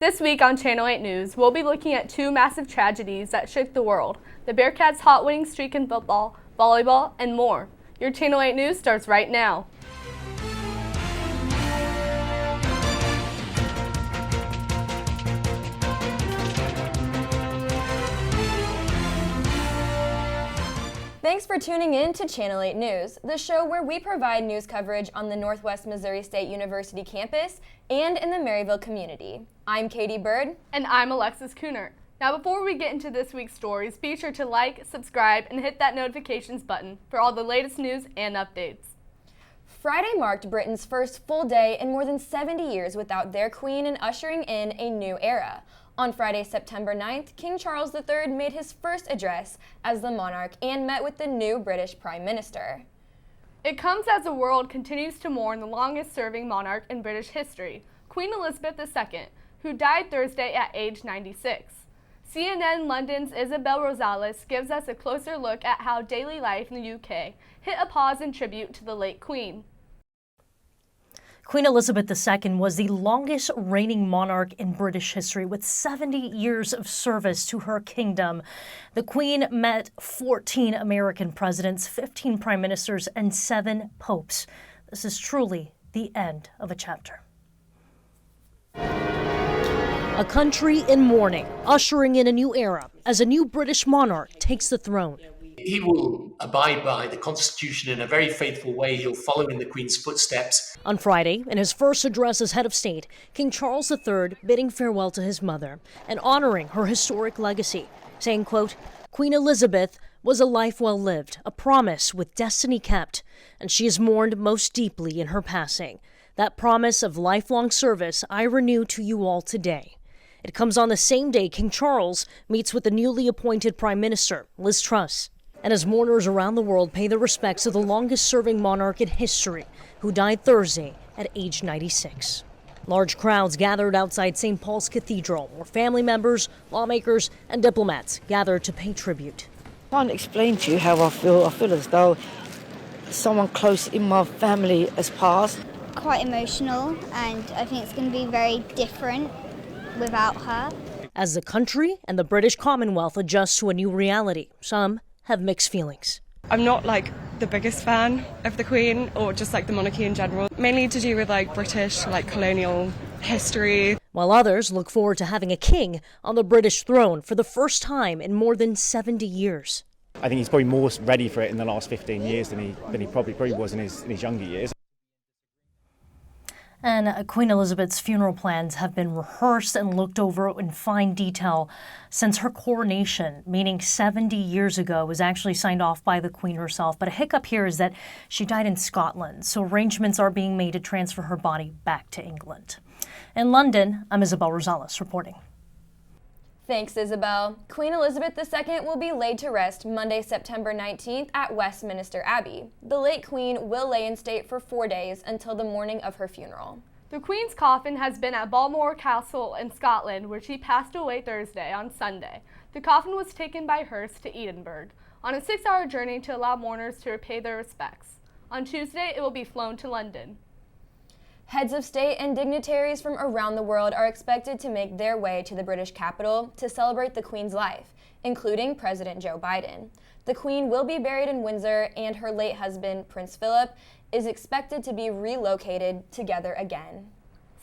This week on Channel 8 News, we'll be looking at two massive tragedies that shook the world, the Bearcats' hot winning streak in football, volleyball, and more. Your Channel 8 News starts right now. Thanks for tuning in to Channel 8 News, the show where we provide news coverage on the Northwest Missouri State University campus and in the Maryville community. I'm Katie Byrd. And I'm Alexis Kuhnert. Now before we get into this week's stories, be sure to like, subscribe, and hit that notifications button for all the latest news and updates. Friday marked Britain's first full day in more than 70 years without their queen and ushering in a new era. On Friday, September 9th, King Charles III made his first address as the monarch and met with the new British Prime Minister. It comes as the world continues to mourn the longest-serving monarch in British history, Queen Elizabeth II, who died Thursday at age 96. CNN London's Isabel Rosales gives us a closer look at how daily life in the UK hit a pause in tribute to the late Queen. Queen Elizabeth II was the longest reigning monarch in British history with 70 years of service to her kingdom. The Queen met 14 American presidents, 15 prime ministers, and 7 popes. This is truly the end of a chapter. A country in mourning, ushering in a new era as a new British monarch takes the throne. He will abide by the Constitution in a very faithful way. He'll follow in the Queen's footsteps. On Friday, in his first address as head of state, King Charles III bidding farewell to his mother and honoring her historic legacy, saying, quote, "Queen Elizabeth was a life well lived, a promise with destiny kept, and she is mourned most deeply in her passing. That promise of lifelong service I renew to you all today." It comes on the same day King Charles meets with the newly appointed Prime Minister, Liz Truss. And as mourners around the world pay their respects to the longest-serving monarch in history, who died Thursday at age 96. Large crowds gathered outside St. Paul's Cathedral, where family members, lawmakers, and diplomats gathered to pay tribute. I can't explain to you how I feel. I feel as though someone close in my family has passed. Quite emotional, and I think it's going to be very different without her. As the country and the British Commonwealth adjust to a new reality, some have mixed feelings. I'm not like the biggest fan of the Queen or just like the monarchy in general, mainly to do with like British like colonial history. While others look forward to having a king on the British throne for the first time in more than 70 years. I think he's probably more ready for it in the last 15 years than he probably was in his younger years. And Queen Elizabeth's funeral plans have been rehearsed and looked over in fine detail since her coronation, meaning 70 years ago, was actually signed off by the Queen herself. But a hiccup here is that she died in Scotland, so arrangements are being made to transfer her body back to England. In London, I'm Isabel Rosales reporting. Thanks, Isabel. Queen Elizabeth II will be laid to rest Monday, September 19th at Westminster Abbey. The late Queen will lay in state for 4 days until the morning of her funeral. The Queen's coffin has been at Balmoral Castle in Scotland, where she passed away Thursday on Sunday. The coffin was taken by hearse to Edinburgh on a 6-hour journey to allow mourners to pay their respects. On Tuesday, it will be flown to London. Heads of state and dignitaries from around the world are expected to make their way to the British capital to celebrate the Queen's life, including President Joe Biden. The Queen will be buried in Windsor, and her late husband, Prince Philip, is expected to be relocated together again.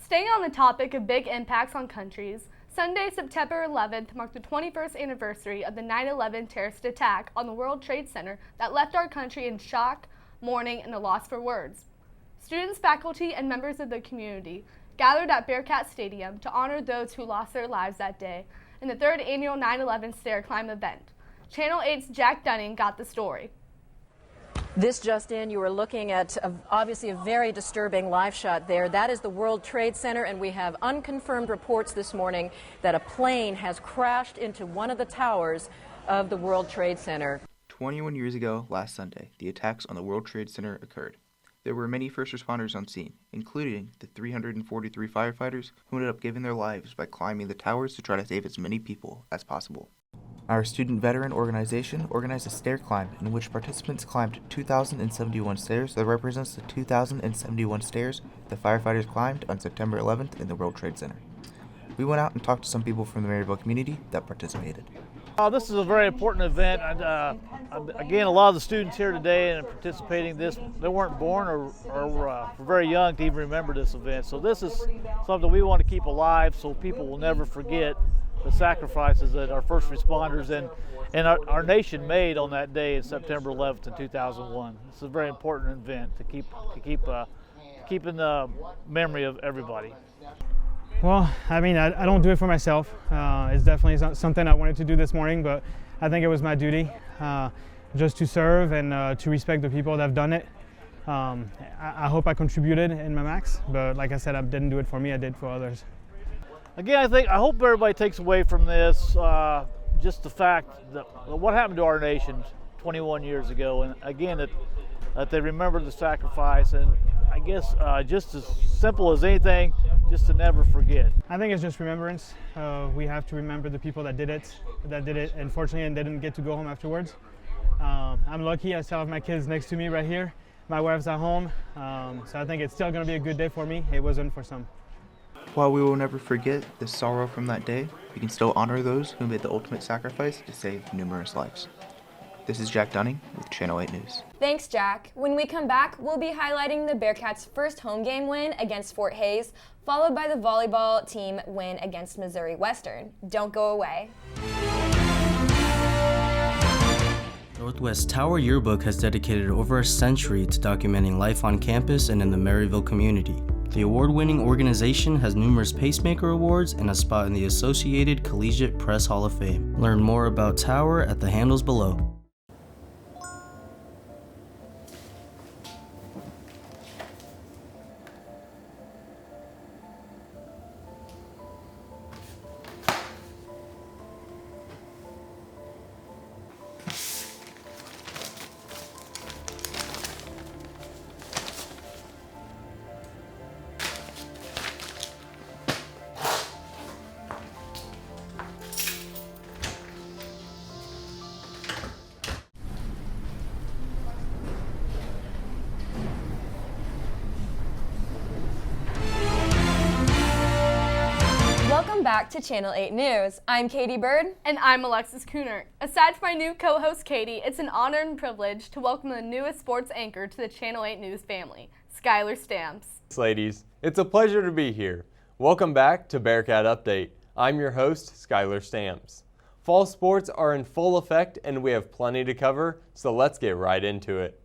Staying on the topic of big impacts on countries, Sunday, September 11th marked the 21st anniversary of the 9/11 terrorist attack on the World Trade Center that left our country in shock, mourning, and a loss for words. Students, faculty, and members of the community gathered at Bearcats Stadium to honor those who lost their lives that day in the 3rd annual 9/11 Stair Climb event. Channel 8's Jack Dunning got the story. This just in, you are looking at obviously a very disturbing live shot there. That is the World Trade Center, and we have unconfirmed reports this morning that a plane has crashed into one of the towers of the World Trade Center. 21 years ago, last Sunday, the attacks on the World Trade Center occurred. There were many first responders on scene, including the 343 firefighters who ended up giving their lives by climbing the towers to try to save as many people as possible. Our student veteran organization organized a stair climb in which participants climbed 2,071 stairs that represents the 2,071 stairs the firefighters climbed on September 11th in the World Trade Center. We went out and talked to some people from the Maryville community that participated. This is a very important event. Again, a lot of the students here today and participating in this, they weren't born or were very young to even remember this event. So this is something we want to keep alive so people will never forget the sacrifices that our first responders and our nation made on that day in September 11th in 2001. It's a very important event to keep in the memory of everybody. Well, I mean, I don't do it for myself. It's definitely something I wanted to do this morning, but I think it was my duty just to serve and to respect the people that have done it. I hope I contributed in my max, but like I said, I didn't do it for me, I did for others. Again, I hope everybody takes away from this just the fact that what happened to our nation 21 years ago, and again, that they remember the sacrifice, and I guess just as simple as anything, just to never forget. I think it's just remembrance. We have to remember the people that did it, unfortunately, and didn't get to go home afterwards. I'm lucky, I still have my kids next to me right here. My wife's at home, so I think it's still gonna be a good day for me. It wasn't for some. While we will never forget the sorrow from that day, we can still honor those who made the ultimate sacrifice to save numerous lives. This is Jack Dunning with Channel 8 News. Thanks, Jack. When we come back, we'll be highlighting the Bearcats' first home game win against Fort Hays, followed by the volleyball team win against Missouri Western. Don't go away. Northwest Tower Yearbook has dedicated over a century to documenting life on campus and in the Maryville community. The award-winning organization has numerous Pacemaker Awards and a spot in the Associated Collegiate Press Hall of Fame. Learn more about Tower at the handles below. Welcome back to Channel 8 News. I'm Katie Byrd. And I'm Alexis Kuhnert. Aside from my new co-host Katie, it's an honor and privilege to welcome the newest sports anchor to the Channel 8 News family, Skyler Stamps. Ladies, it's a pleasure to be here. Welcome back to Bearcat Update. I'm your host, Skyler Stamps. Fall sports are in full effect and we have plenty to cover, so let's get right into it.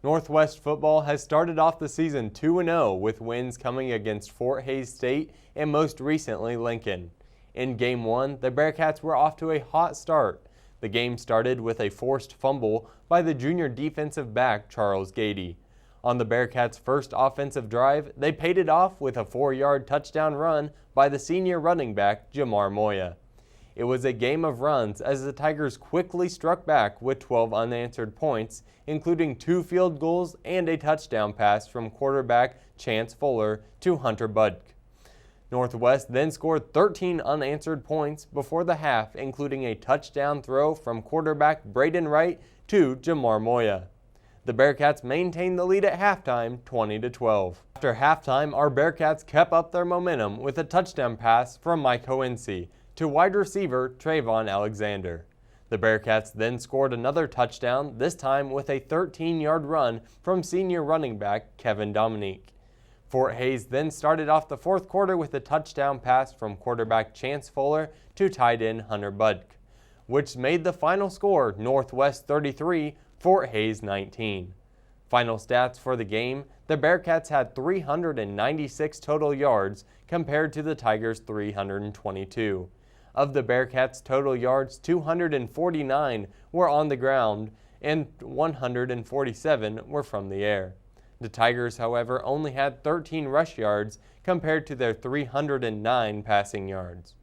Northwest football has started off the season 2-0 with wins coming against Fort Hays State and most recently Lincoln. In Game 1, the Bearcats were off to a hot start. The game started with a forced fumble by the junior defensive back Charles Gady. On the Bearcats' first offensive drive, they paid it off with a 4-yard touchdown run by the senior running back Jamar Moya. It was a game of runs as the Tigers quickly struck back with 12 unanswered points, including 2 field goals and a touchdown pass from quarterback Chance Fuller to Hunter Budk. Northwest then scored 13 unanswered points before the half, including a touchdown throw from quarterback Braden Wright to Jamar Moya. The Bearcats maintained the lead at halftime, 20-12. After halftime, our Bearcats kept up their momentum with a touchdown pass from Mike Hoense to wide receiver Trayvon Alexander. The Bearcats then scored another touchdown, this time with a 13-yard run from senior running back Kevin Dominique. Fort Hays then started off the fourth quarter with a touchdown pass from quarterback Chance Fuller to tight end Hunter Budk, which made the final score Northwest 33, Fort Hays 19. Final stats for the game, the Bearcats had 396 total yards compared to the Tigers' 322. Of the Bearcats' total yards, 249 were on the ground and 147 were from the air. The Tigers, however, only had 13 rush yards compared to their 309 passing yards.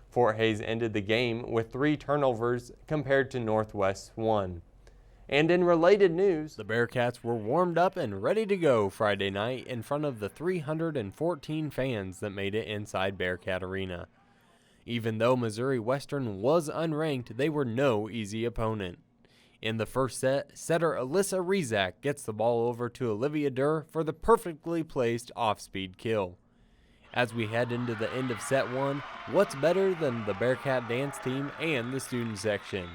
Fort Hays ended the game with 3 turnovers compared to Northwest's 1. And in related news, the Bearcats were warmed up and ready to go Friday night in front of the 314 fans that made it inside Bearcat Arena. Even though Missouri Western was unranked, they were no easy opponent. In the first set, setter Alyssa Rezak gets the ball over to Olivia Durr for the perfectly placed off-speed kill. As we head into the end of set 1, what's better than the Bearcat dance team and the student section?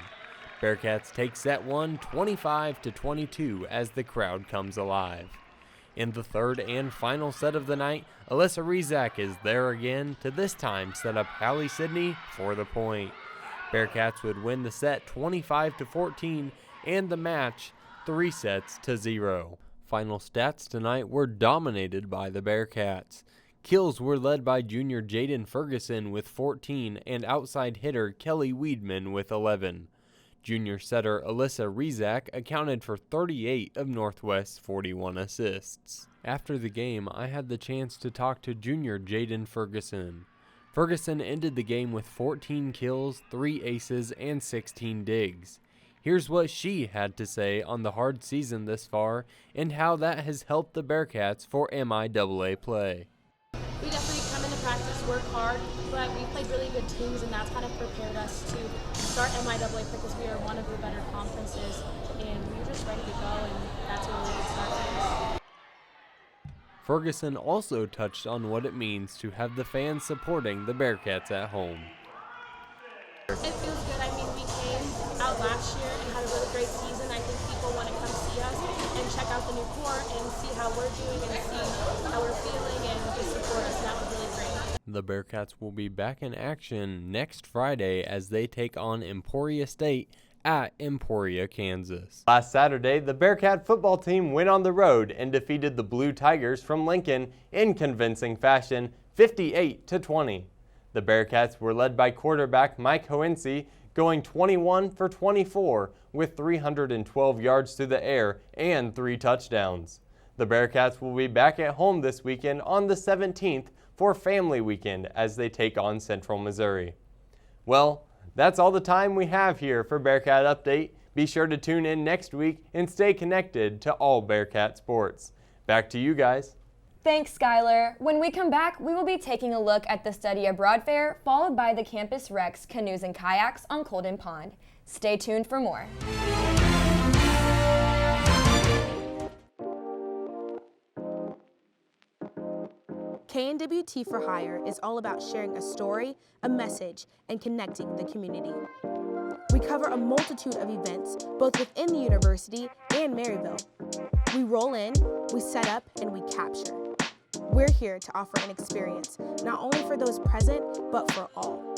Bearcats take set 1 25-22 as the crowd comes alive. In the third and final set of the night, Alyssa Rizak is there again to this time set up Hallie Sidney for the point. Bearcats would win the set 25-14 and the match 3-0. Final stats tonight were dominated by the Bearcats. Kills were led by junior Jaden Ferguson with 14 and outside hitter Kelly Weedman with 11. Junior setter Alyssa Rizak accounted for 38 of Northwest's 41 assists. After the game, I had the chance to talk to junior Jaden Ferguson. Ferguson ended the game with 14 kills, 3 aces, and 16 digs. Here's what she had to say on the hard season this far and how that has helped the Bearcats for MIAA play. We definitely come into practice, work hard, but we played really good teams, and that's kind of prepared us to start MIAA because we are one of the better conferences, and we were just ready to go, and that's a really good start for us. Ferguson also touched on what it means to have the fans supporting the Bearcats at home. It feels good. I mean, we came out last year and had a really great season. I think people want to come see us and check out the new court and see how we're doing and see how we're feeling and just support us. That was really great. The Bearcats will be back in action next Friday as they take on Emporia State at Emporia, Kansas. Last Saturday, the Bearcat football team went on the road and defeated the Blue Tigers from Lincoln in convincing fashion, 58-20. The Bearcats were led by quarterback Mike Hoense, going 21 for 24 with 312 yards through the air and 3 touchdowns. The Bearcats will be back at home this weekend on the 17th for Family Weekend as they take on Central Missouri. Well, that's all the time we have here for Bearcat Update. Be sure to tune in next week and stay connected to all Bearcat sports. Back to you guys. Thanks, Skyler. When we come back, we will be taking a look at the Study Abroad Fair, followed by the Campus Rex Canoes and Kayaks on Colden Pond. Stay tuned for more. KNWT for Hire is all about sharing a story, a message, and connecting the community. We cover a multitude of events, both within the university and Maryville. We roll in, we set up, and we capture. We're here to offer an experience, not only for those present, but for all.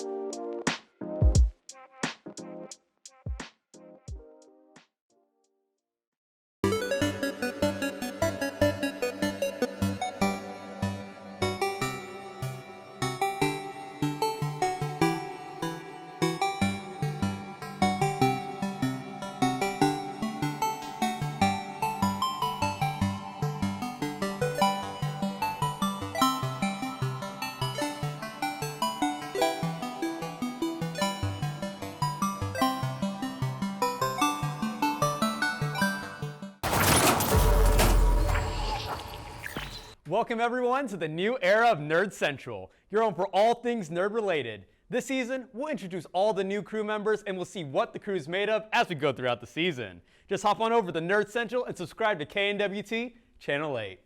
Welcome everyone to the new era of Nerd Central, your home for all things nerd related. This season, we'll introduce all the new crew members and we'll see what the crew is made of as we go throughout the season. Just hop on over to Nerd Central and subscribe to KNWT Channel 8.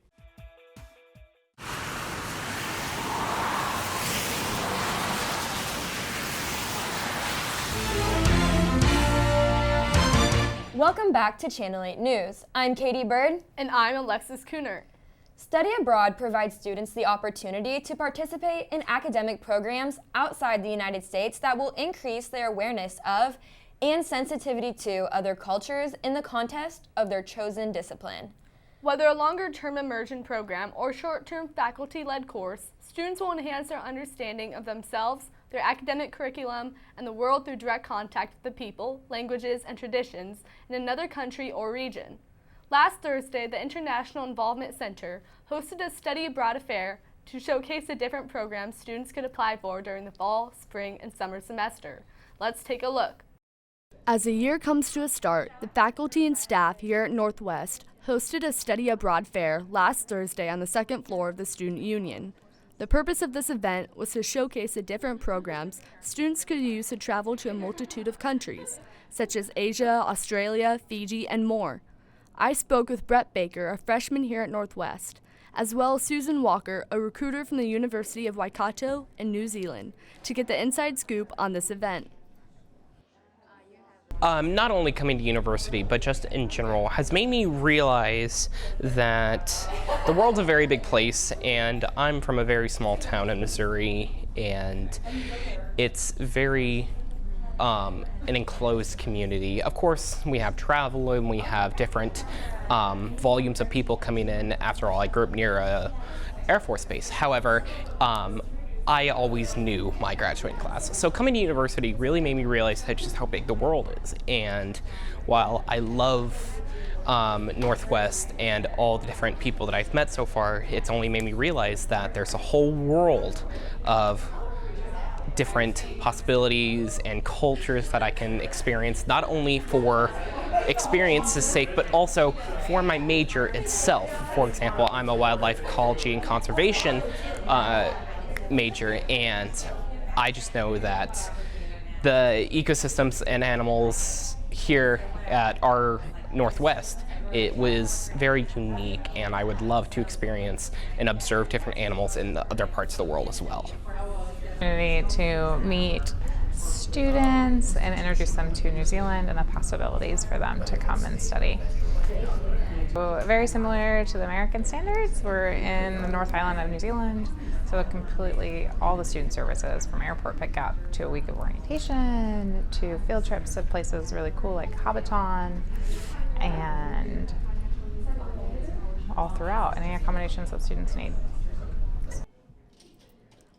Welcome back to Channel 8 News. I'm Katie Byrd. And I'm Alexis Kuhnert. Study Abroad provides students the opportunity to participate in academic programs outside the United States that will increase their awareness of and sensitivity to other cultures in the context of their chosen discipline. Whether a longer-term immersion program or short-term faculty-led course, students will enhance their understanding of themselves, their academic curriculum, and the world through direct contact with the people, languages, and traditions in another country or region. Last Thursday, the International Involvement Center hosted a Study Abroad affair to showcase the different programs students could apply for during the fall, spring, and summer semester. Let's take a look. As the year comes to a start, the faculty and staff here at Northwest hosted a Study Abroad fair last Thursday on the second floor of the Student Union. The purpose of this event was to showcase the different programs students could use to travel to a multitude of countries, such as Asia, Australia, Fiji, and more. I spoke with Brett Baker, a freshman here at Northwest, as well as Susan Walker, a recruiter from the University of Waikato in New Zealand, to get the inside scoop on this event. Not only coming to university, but just in general, has made me realize that the world's a very big place, and I'm from a very small town in Missouri, and it's very an enclosed community. Of course, we have travel and we have different volumes of people coming in. After all, I grew up near a Air Force base. However, I always knew my graduating class. So coming to university really made me realize just how big the world is. And while I love Northwest and all the different people that I've met so far, it's only made me realize that there's a whole world of different possibilities and cultures that I can experience, not only for experience's sake, but also for my major itself. For example, I'm a wildlife ecology and conservation major, and I just know that the ecosystems and animals here at our Northwest, it was very unique, and I would love to experience and observe different animals in the other parts of the world as well. To meet students and introduce them to New Zealand and the possibilities for them to come and study. So, very similar to the American standards, we're in the North Island of New Zealand, so completely all the student services from airport pickup to a week of orientation to field trips to places really cool like Hobbiton and all throughout, any accommodations that students need.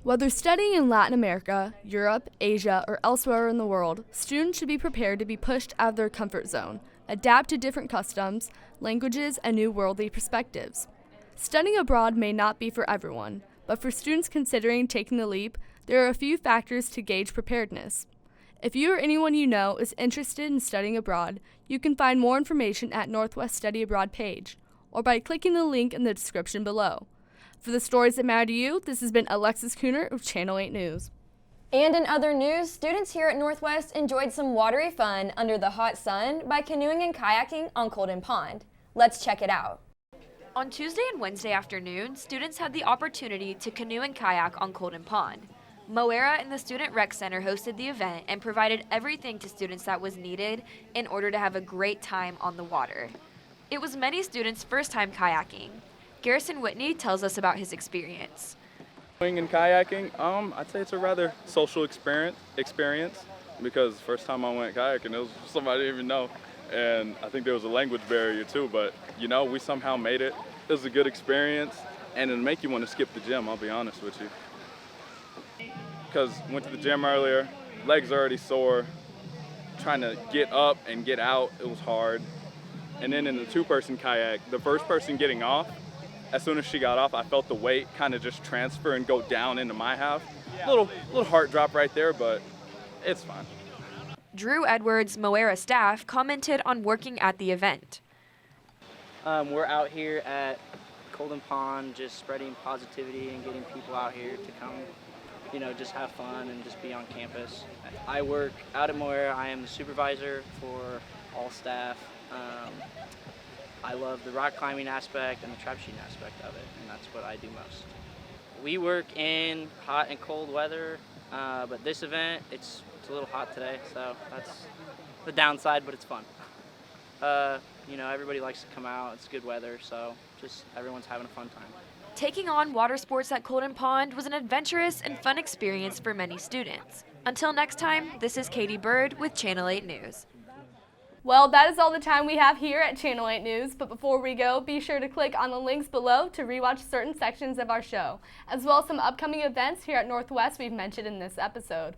Whether studying in Latin America, Europe, Asia, or elsewhere in the world, students should be prepared to be pushed out of their comfort zone, adapt to different customs, languages, and new worldly perspectives. Studying abroad may not be for everyone, but for students considering taking the leap, there are a few factors to gauge preparedness. If you or anyone you know is interested in studying abroad, you can find more information at Northwest Study Abroad page, or by clicking the link in the description below. For the stories that matter to you, this has been Alexis Kuhnert of Channel 8 News. And in other news, students here at Northwest enjoyed some watery fun under the hot sun by canoeing and kayaking on Colden Pond. Let's check it out. On Tuesday and Wednesday afternoon, students had the opportunity to canoe and kayak on Colden Pond. MOERA and the Student Rec Center hosted the event and provided everything to students that was needed in order to have a great time on the water. It was many students' first time kayaking. Garrison Whitney tells us about his experience. Swimming and kayaking, I'd say it's a rather social experience because first time I went kayaking, it was somebody I didn't even know. And I think there was a language barrier too, but you know, we somehow made it. It was a good experience, and it'll make you want to skip the gym, I'll be honest with you. Because went to the gym earlier, legs already sore, trying to get up and get out, it was hard. And then in the two-person kayak, the first person getting off, as soon as she got off, I felt the weight kind of just transfer and go down into my half. Little heart drop right there, but it's fine. Drew Edwards, MOERA staff, commented on working at the event. We're out here at Colden Pond just spreading positivity and getting people out here to come, you know, just have fun and just be on campus. I work out at MOERA. I am the supervisor for all staff. I love the rock climbing aspect and the trap shooting aspect of it, and that's what I do most. We work in hot and cold weather, but this event, it's a little hot today, so that's the downside, but it's fun. You know, everybody likes to come out. It's good weather, so just everyone's having a fun time. Taking on water sports at Colden Pond was an adventurous and fun experience for many students. Until next time, this is Katie Byrd with Channel 8 News. Well, that is all the time we have here at Channel 8 News, but before we go, be sure to click on the links below to rewatch certain sections of our show, as well as some upcoming events here at Northwest we've mentioned in this episode.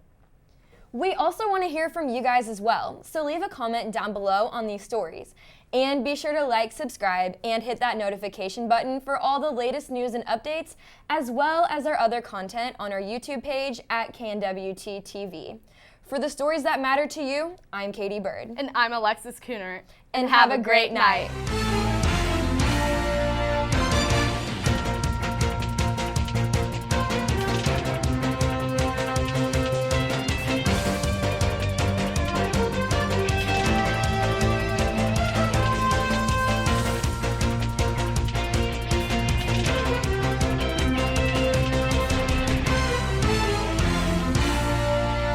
We also want to hear from you guys as well, so leave a comment down below on these stories. And be sure to like, subscribe, and hit that notification button for all the latest news and updates, as well as our other content on our YouTube page at KNWT TV. For the stories that matter to you, I'm Katie Byrd. And I'm Alexis Kuhnert. And have a great night.